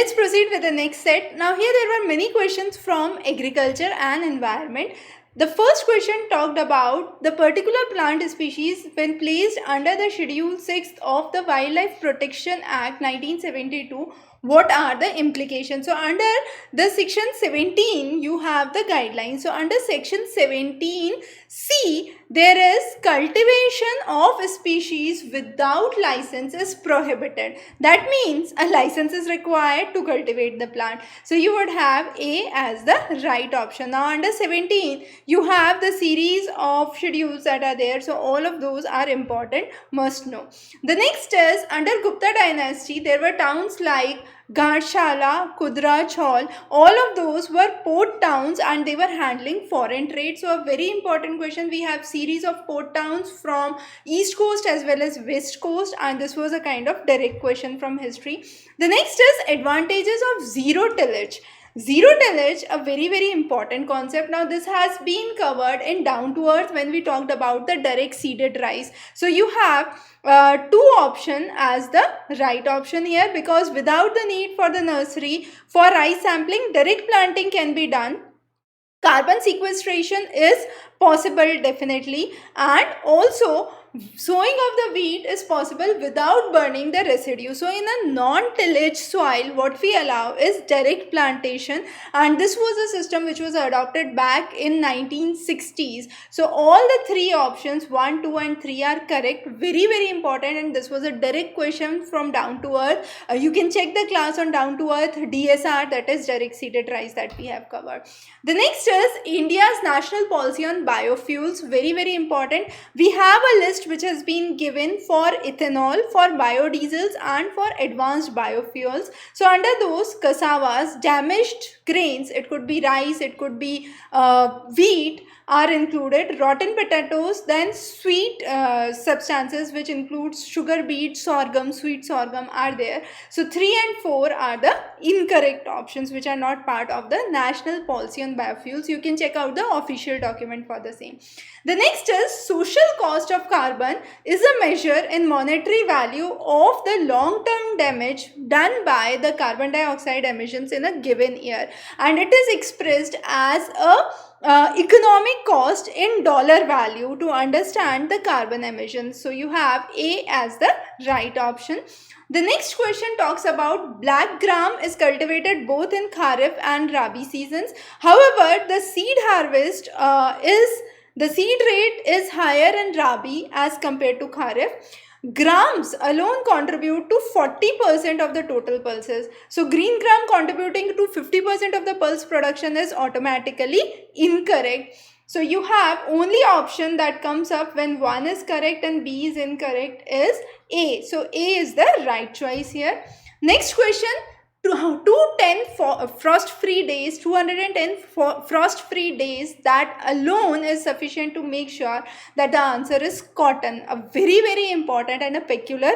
Let's proceed with the next set. Now here there were many questions from agriculture and environment. The first question talked about the particular plant species when placed under the Schedule 6 of the Wildlife Protection Act 1972. What are the implications? So under the section 17 you have the guidelines. So under section 17C there is cultivation of species without license is prohibited. That means a license is required to cultivate the plant. So you would have A as the right option. Now under 17 you have the series of schedules that are there. So all of those are important, must know. The next is under Gupta dynasty there were towns like Ghatshala, Kudra, Chaul, all of those were port towns and they were handling foreign trade. So a very important question, we have series of port towns from east coast as well as west coast, and this was a kind of direct question from history. The next is advantages of zero tillage. Zero tillage, a very important concept. Now this has been covered in Down to Earth when we talked about the direct seeded rice. So you have two option as the right option here, because without the need for the nursery for rice sampling, direct planting can be done. Carbon sequestration is possible definitely, and also sowing of the wheat is possible without burning the residue. So in a non-tillage soil what we allow is direct plantation, and this was a system which was adopted back in 1960s. So all the three options 1, 2 and 3 are correct. Very important, and this was a direct question from Down to Earth. You can check the class on Down to Earth DSR, that is direct seeded rice, that we have covered. The next is India's national policy on biofuels. Very important. We have a list which has been given for ethanol, for biodiesels and for advanced biofuels. So under those, cassavas, damaged grains, it could be rice, it could be wheat, are included. Rotten potatoes, then sweet substances which includes sugar beet, sorghum, sweet sorghum are there. So 3 and 4 are the incorrect options which are not part of the national policy on biofuels. You can check out the official document for the same. The next is social cost of carbon is a measure in monetary value of the long-term damage done by the carbon dioxide emissions in a given year, and it is expressed as a economic cost in dollar value to understand the carbon emissions. So you have A as the right option. The next question talks about black gram is cultivated both in Kharif and Rabi seasons. However, the seed harvest the seed rate is higher in Rabi as compared to Kharif. Grams alone contribute to 40% of the total pulses. So green gram contributing to 50% of the pulse production is automatically incorrect. So you have only option that comes up when 1 is correct and B is incorrect is A. So A is the right choice here. Next question. 210 frost-free days, 210 frost-free days, that alone is sufficient to make sure that the answer is cotton. A very important and a peculiar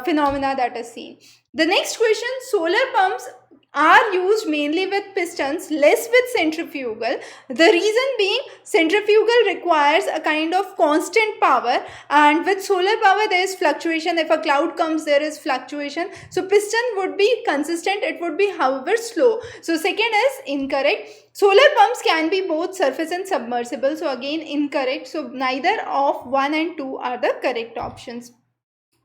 phenomena that is seen. The next question, solar pumps are used mainly with pistons, less with centrifugal. The reason being, centrifugal requires a kind of constant power, and with solar power there is fluctuation. If a cloud comes, there is fluctuation. So piston would be consistent, it would be however slow. So second is incorrect. Solar pumps can be both surface and submersible. So again incorrect. So neither of 1 and 2 are the correct options.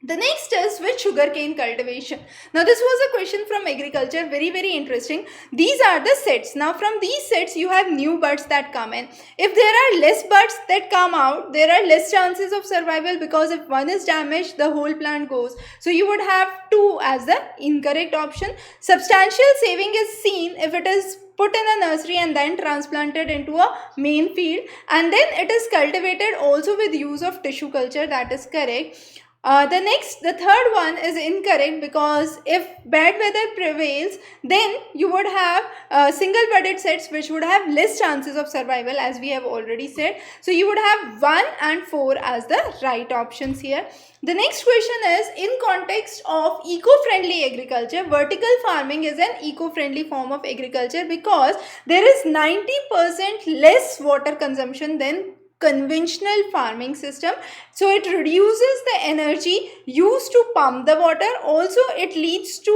The next is with sugarcane cultivation. Now this was a question from agriculture, very interesting. These are the sets. Now from these sets you have new buds that come in. If there are less buds that come out, there are less chances of survival, because if one is damaged, the whole plant goes. So you would have 2 as the incorrect option. Substantial saving is seen if it is put in a nursery and then transplanted into a main field, and then it is cultivated also with use of tissue culture, that is correct. The third one is incorrect, because if bad weather prevails, then you would have single budded sets which would have less chances of survival, as we have already said. So you would have 1 and 4 as the right options here. The next question is, in context of eco-friendly agriculture, vertical farming is an eco-friendly form of agriculture because there is 90% less water consumption than conventional farming system. So it reduces the energy used to pump the water. Also it leads to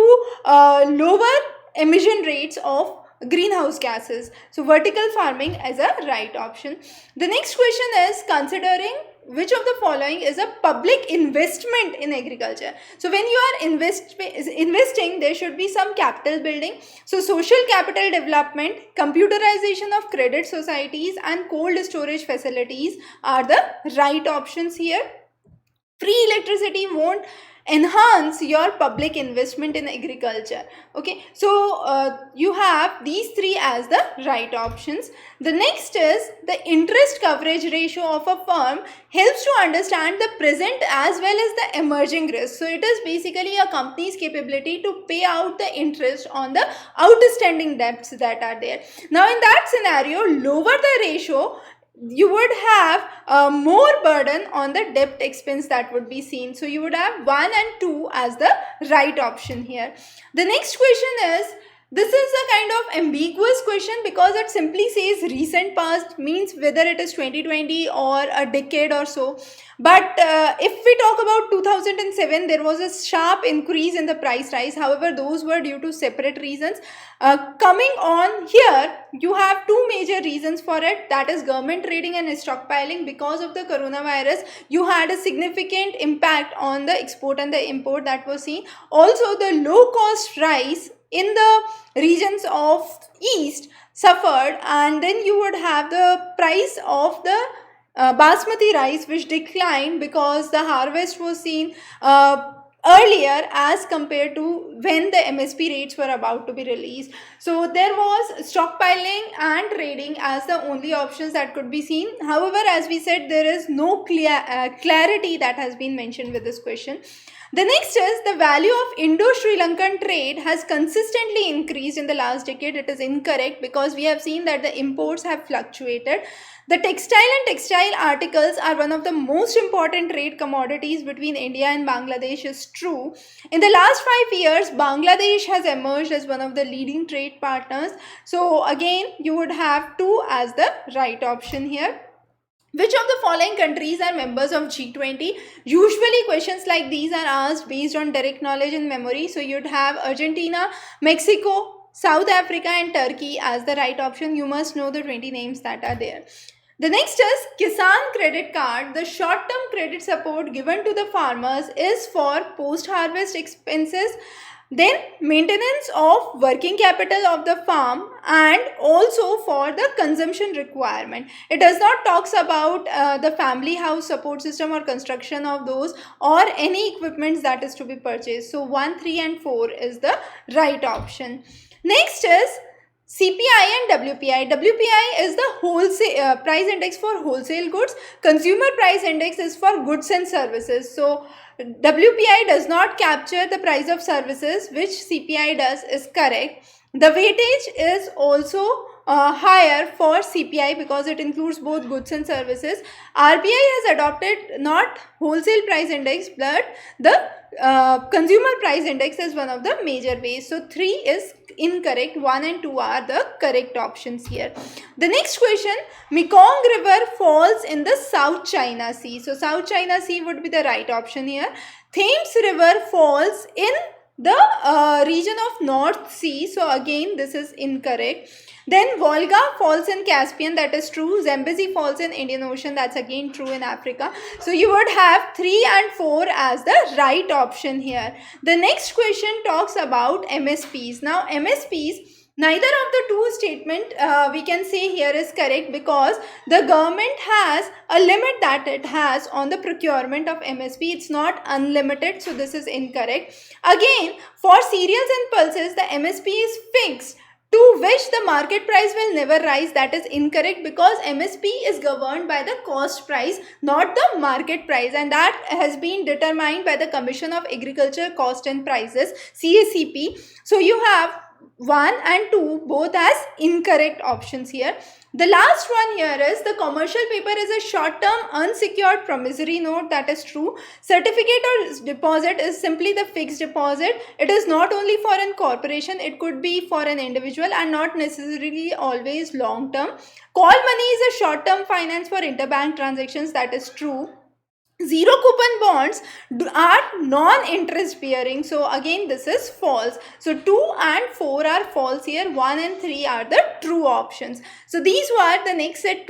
lower emission rates of greenhouse gases. So vertical farming is a right option. The next question is considering which of the following is a public investment in agriculture. So when you are investing, there should be some capital building. So social capital development, computerization of credit societies and cold storage facilities are the right options here. Free electricity won't enhance your public investment in agriculture. Okay, so you have these three as the right options. The next is the interest coverage ratio of a firm helps to understand the present as well as the emerging risks. So it is basically a company's capability to pay out the interest on the outstanding debts that are there. Now in that scenario, lower the ratio, you would have more burden on the debt expense that would be seen. So you would have 1 and 2 as the right option here. The next question is, this is a kind of ambiguous question because it simply says recent past, means whether it is 2020 or a decade or so. But if we talk about 2007, there was a sharp increase in the price rise. However, those were due to separate reasons. Coming on here, you have two major reasons for it. That is government trading and stockpiling. Because of the coronavirus, you had a significant impact on the export and the import that was seen. Also, the low cost rice in the regions of east suffered, and then you would have the price of the basmati rice which declined because the harvest was seen earlier as compared to when the MSP rates were about to be released. So there was stockpiling and trading as the only options that could be seen. However, as we said, there is no clarity that has been mentioned with this question. The next is the value of Indo-Sri Lankan trade has consistently increased in the last decade. It is incorrect because we have seen that the imports have fluctuated. The textile and textile articles are one of the most important trade commodities between India and Bangladesh is true. In the last 5 years, Bangladesh has emerged as one of the leading trade partners. So again, you would have 2 as the right option here. Which of the following countries are members of G20? Usually questions like these are asked based on direct knowledge and memory. So you'd have Argentina, Mexico, South Africa and Turkey as the right option. You must know the 20 names that are there. The next is Kisan Credit Card. The short-term credit support given to the farmers is for post-harvest expenses, then maintenance of working capital of the farm, and also for the consumption requirement. It does not talks about the family house support system or construction of those or any equipments that is to be purchased. So 1, 3 and 4 is the right option. Next is CPI and WPI. WPI is the wholesale price index for wholesale goods. Consumer price index is for goods and services. So WPI does not capture the price of services, which CPI does is correct. The weightage is also higher for CPI because it includes both goods and services. RBI has adopted not wholesale price index but the consumer price index is one of the major ways. So 3 is incorrect, 1 and 2 are the correct options here. The next question, Mekong River falls in the South China Sea. So South China Sea would be the right option here. Thames River falls in the region of North Sea. So again this is incorrect. Then Volga falls in Caspian, that is true. Zambezi falls in Indian Ocean, that's again true in Africa. So you would have 3 and 4 as the right option here. The next question talks about MSPs. Now MSPs, neither of the two statement we can say here is correct because the government has a limit that it has on the procurement of MSP. It's not unlimited, so this is incorrect. Again, for cereals and pulses, the MSP is fixed, to which the market price will never rise. That is incorrect because MSP is governed by the cost price, not the market price, and that has been determined by the Commission of Agriculture Cost and Prices, CACP. So you have 1 and 2 both as incorrect options here. The last one here is the commercial paper is a short-term unsecured promissory note, that is true. Certificate or deposit is simply the fixed deposit. It is not only for an corporation, it could be for an individual and not necessarily always long-term. Call money is a short-term finance for interbank transactions, that is true. zero coupon bonds are non-interest bearing. So again this is false. So 2 and 4 are false here, 1 and 3 are the true options. So these were the next set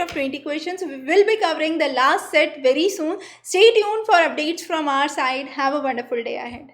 of 20 questions. We will be covering the last set very soon. Stay tuned for updates from our side. Have a wonderful day ahead.